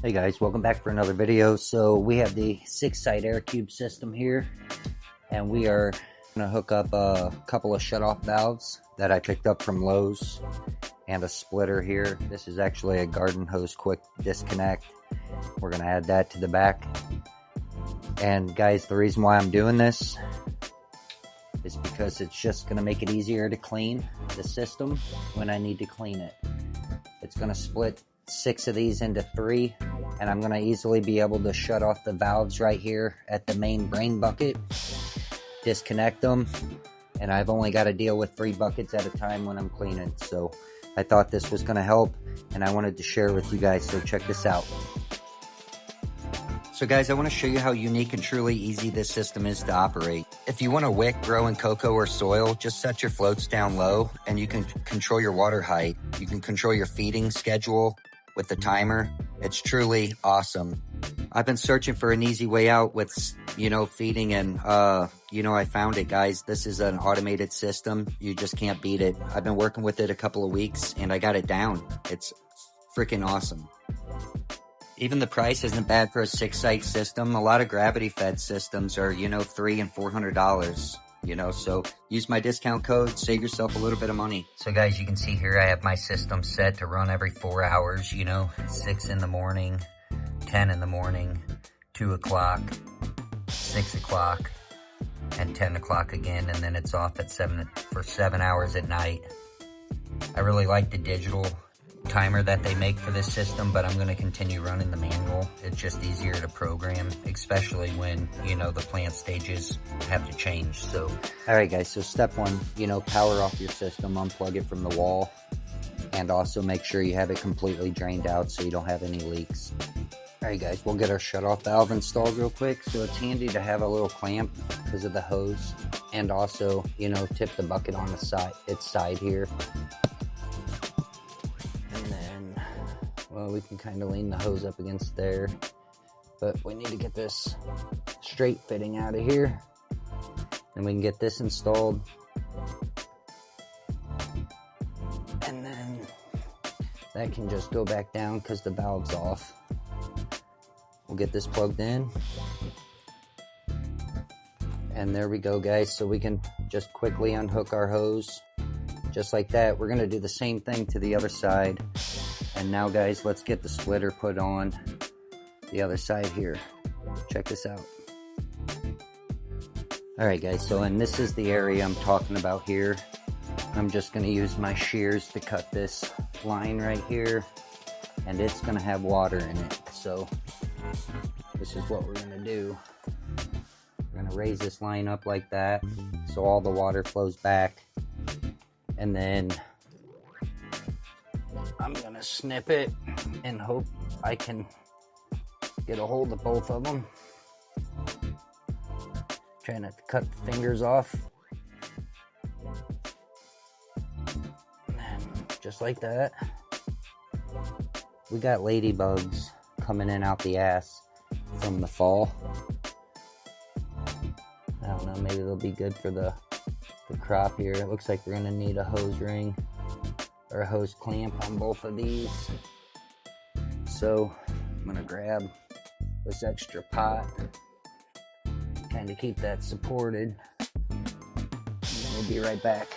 Hey guys, welcome back for another video. So we have the 6-side AirCube system here, and we are going to hook up a couple of shutoff valves that I picked up from Lowe's and a splitter here. This is actually a garden hose quick disconnect. We're going to add that to the back. And guys, the reason why I'm doing this is because it's just going to make it easier to clean the system when I need to clean it. It's going to split 6 of these into 3, and I'm going to easily be able to shut off the valves right here at the main drain bucket, disconnect them, and I've only got to deal with 3 buckets at a time when I'm cleaning. So I thought this was going to help, and I wanted to share with you guys, so check this out. So guys, I want to show you how unique and truly easy this system is to operate. If you want a wick grow in cocoa or soil, just set your floats down low and you can control your water height. You can control your feeding schedule with the timer. It's truly awesome. I've been searching for an easy way out with, feeding, and, I found it, guys. This is an automated system. You just can't beat it. I've been working with it a couple of weeks and I got it down. It's freaking awesome. Even the price isn't bad for a 6-site system. A lot of gravity-fed systems are, $300 and $400, so use my discount code, save yourself a little bit of money. So guys, you can see here I have my system set to run every 4 hours, 6 in the morning, 10 in the morning, 2 o'clock, 6 o'clock, and 10 o'clock again, and then it's off at 7 hours at night. I really like the digital timer that they make for this system, but I'm going to continue running the manual. It's just easier to program, especially when, the plant stages have to change. So, alright guys, so step 1, power off your system, unplug it from the wall, and also make sure you have it completely drained out so you don't have any leaks. Alright guys, we'll get our shutoff valve installed real quick. So it's handy to have a little clamp because of the hose, and also, tip the bucket on its side here. Well, we can kind of lean the hose up against there, but we need to get this straight fitting out of here, and we can get this installed, and then that can just go back down because the valve's off. We'll get this plugged in, and there we go, guys. So we can just quickly unhook our hose just like that. We're going to do the same thing to the other side. And now guys, let's get the splitter put on the other side here. Check this out. Alright guys, so and this is the area I'm talking about here. I'm just going to use my shears to cut this line right here. And it's going to have water in it. So this is what we're going to do. We're going to raise this line up like that so all the water flows back. And then I'm gonna snip it and hope I can get a hold of both of them. Trying not to cut the fingers off. And just like that. We got ladybugs coming in out the ass from the fall. I don't know, maybe they'll be good for the crop here. It looks like we're gonna need a hose ring or a hose clamp on both of these. So I'm gonna grab this extra pot, kind of keep that supported. We'll be right back.